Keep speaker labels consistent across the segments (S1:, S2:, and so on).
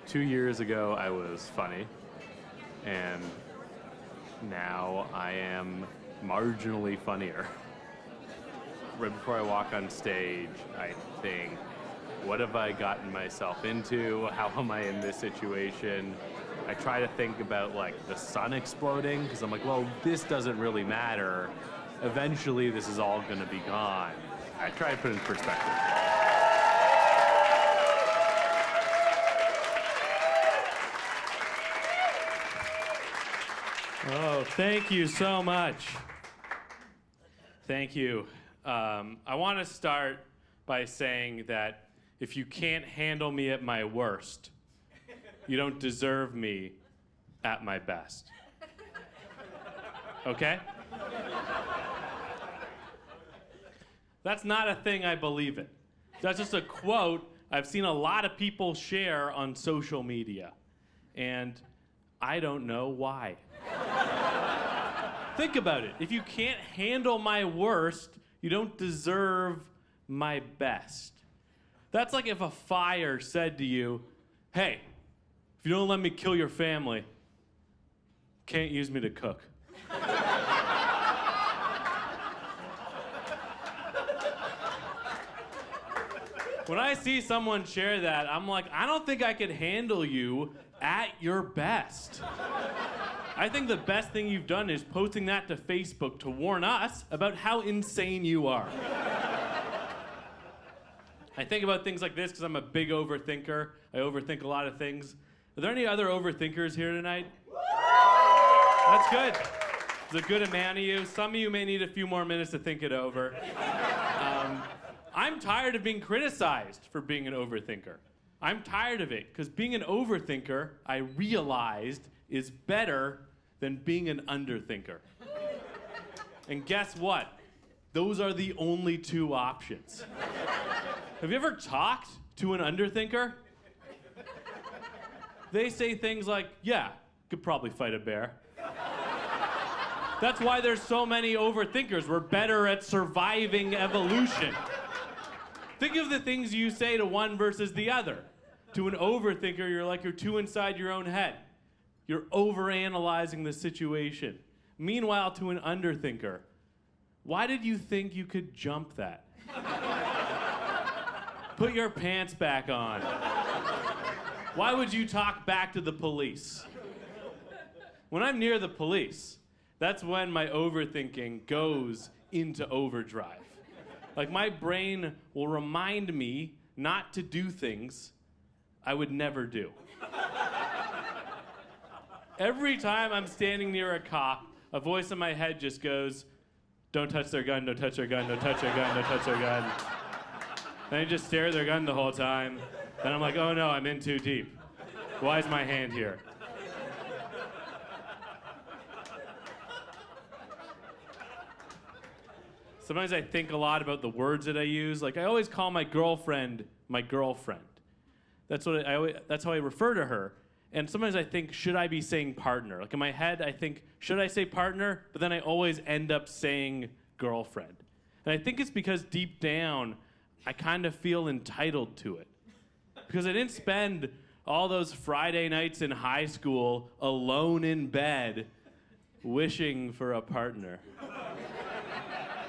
S1: 2 years ago, I was funny, and now I am marginally funnier. Right before I walk on stage, I think, what have I gotten myself into? How am I in this situation? I try to think about like the sun exploding, because I'm like, well, this doesn't really matter. Eventually, this is all going to be gone. I try to put it in perspective.
S2: Oh, thank you so much. Thank you. I want to start by saying that if you can't handle me at my worst, you don't deserve me at my best. Okay? That's not a thing I believe in. That's just a quote I've seen a lot of people share on social media. And I don't know why. Think about it. If you can't handle my worst, you don't deserve my best. That's like if a fire said to you, hey, if you don't let me kill your family, can't use me to cook. When I see someone share that, I'm like, I don't think I could handle you at your best. I think the best thing you've done is posting that to Facebook to warn us about how insane you are. I think about things like this because I'm a big overthinker. I overthink a lot of things. Are there any other overthinkers here tonight? That's good. There's a good amount of you. Some of you may need a few more minutes to think it over. I'm tired of being criticized for being an overthinker. I'm tired of it, because being an overthinker, I realized, is better than being an underthinker. And guess what? Those are the only two options. Have you ever talked to an underthinker? They say things like, yeah, could probably fight a bear. That's why there's so many overthinkers. We're better at surviving evolution. Think of the things you say to one versus the other. To an overthinker, you're like you're too inside your own head. You're overanalyzing the situation. Meanwhile, to an underthinker, why did you think you could jump that? Put your pants back on. Why would you talk back to the police? When I'm near the police, that's when my overthinking goes into overdrive. Like my brain will remind me not to do things I would never do. Every time I'm standing near a cop, a voice in my head just goes, don't touch their gun, don't touch their gun, don't touch their gun, don't touch their gun. Then I just stare at their gun the whole time. Then I'm like, oh no, I'm in too deep. Why is my hand here? Sometimes I think a lot about the words that I use. Like I always call my girlfriend my girlfriend. That's how I refer to her. And sometimes I think, should I be saying partner? Like in my head, I think, should I say partner? But then I always end up saying girlfriend. And I think it's because deep down, I kind of feel entitled to it. Because I didn't spend all those Friday nights in high school alone in bed wishing for a partner.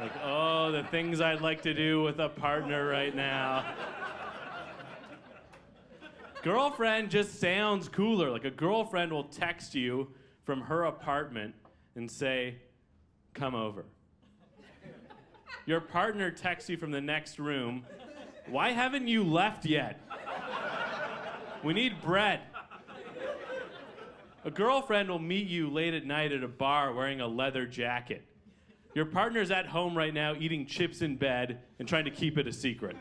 S2: Like, oh, the things I'd like to do with a partner right now. Girlfriend just sounds cooler. Like a girlfriend will text you from her apartment and say, come over. Your partner texts you from the next room, why haven't you left yet? We need bread. A girlfriend will meet you late at night at a bar wearing a leather jacket. Your partner's at home right now eating chips in bed and trying to keep it a secret.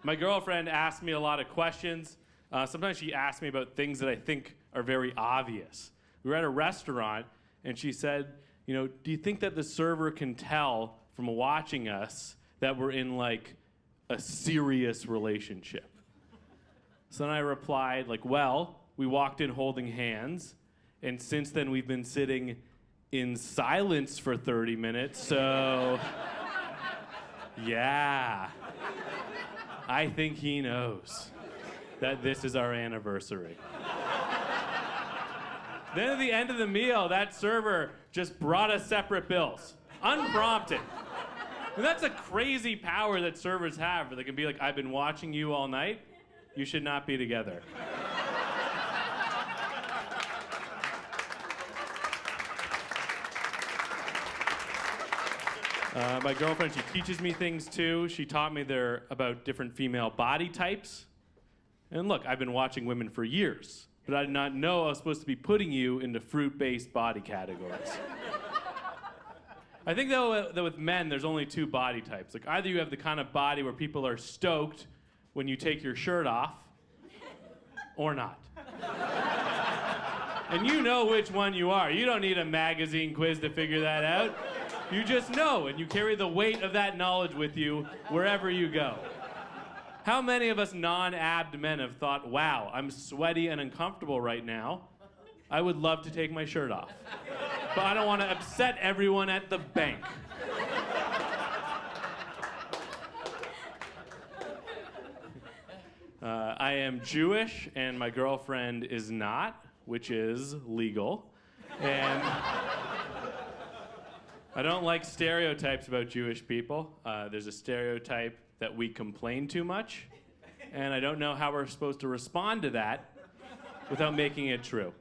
S2: My girlfriend asks me a lot of questions. Sometimes she asks me about things that I think are very obvious. We were at a restaurant, and she said, do you think that the server can tell from watching us that we're in, like, a serious relationship? So then I replied, well, we walked in holding hands, and since then we've been sitting in silence for 30 minutes, so yeah. I think he knows that this is our anniversary. Then at the end of the meal, that server just brought us separate bills, unprompted. And that's a crazy power that servers have, where they can be like, I've been watching you all night. You should not be together. My girlfriend, she teaches me things too. She taught me there about different female body types. And look, I've been watching women for years, but I did not know I was supposed to be putting you into fruit-based body categories. I think though that with men, there's only two body types. Like either you have the kind of body where people are stoked when you take your shirt off, or not. And you know which one you are. You don't need a magazine quiz to figure that out. You just know, and you carry the weight of that knowledge with you wherever you go. How many of us non-abbed men have thought, wow, I'm sweaty and uncomfortable right now. I would love to take my shirt off. But I don't want to upset everyone at the bank. I am Jewish, and my girlfriend is not, which is legal. And I don't like stereotypes about Jewish people. There's a stereotype that we complain too much, and I don't know how we're supposed to respond to that without making it true.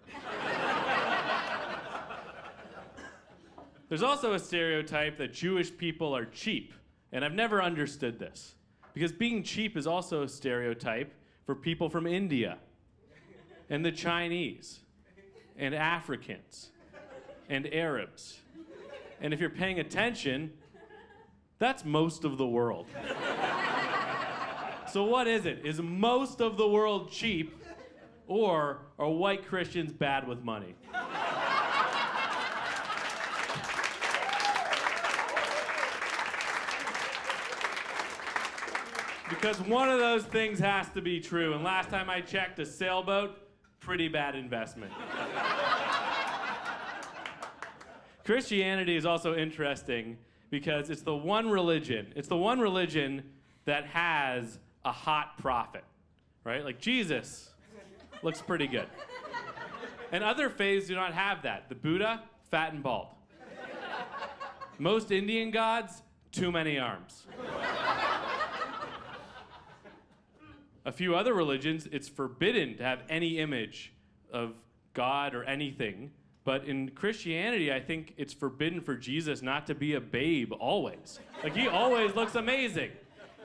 S2: There's also a stereotype that Jewish people are cheap, and I've never understood this, because being cheap is also a stereotype for people from India, and the Chinese, and Africans, and Arabs. And if you're paying attention, that's most of the world. So what is it? Is most of the world cheap, or are white Christians bad with money? Because one of those things has to be true. And last time I checked, a sailboat, pretty bad investment. Christianity is also interesting because it's the one religion that has a hot prophet, right? Like Jesus looks pretty good. And other faiths do not have that. The Buddha, fat and bald. Most Indian gods, too many arms. A few other religions, it's forbidden to have any image of God or anything. But in Christianity, I think it's forbidden for Jesus not to be a babe always. Like, he always looks amazing.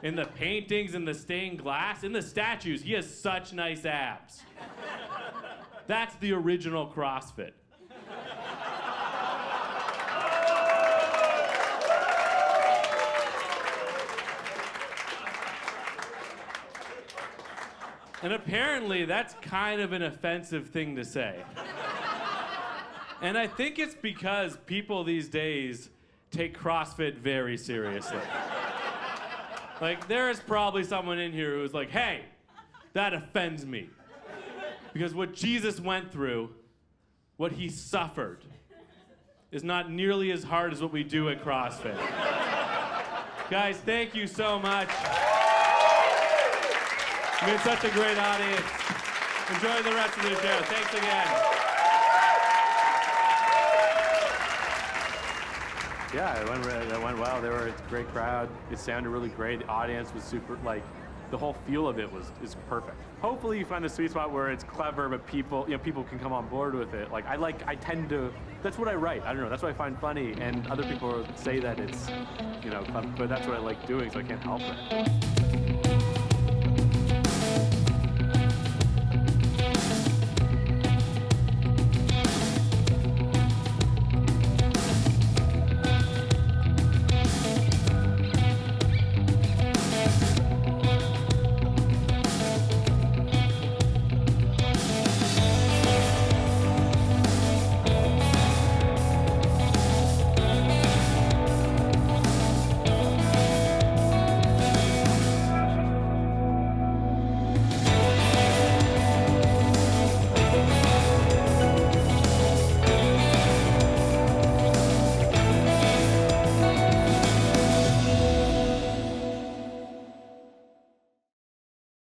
S2: In the paintings, in the stained glass, in the statues, he has such nice abs. That's the original CrossFit. And apparently, that's kind of an offensive thing to say. And I think it's because people these days take CrossFit very seriously. Like, there is probably someone in here who's like, hey, that offends me. Because what Jesus went through, what he suffered, is not nearly as hard as what we do at CrossFit. Guys, thank you so much. You've been such a great audience. Enjoy the rest of the show. Thanks again.
S1: Yeah, it went well. They were a great crowd. It sounded really great. The audience was super, like, the whole feel of it is perfect. Hopefully you find a sweet spot where it's clever, but people can come on board with it. Like, that's what I write. I don't know, that's what I find funny. And other people say that it's, clever, but that's what I like doing, so I can't help it.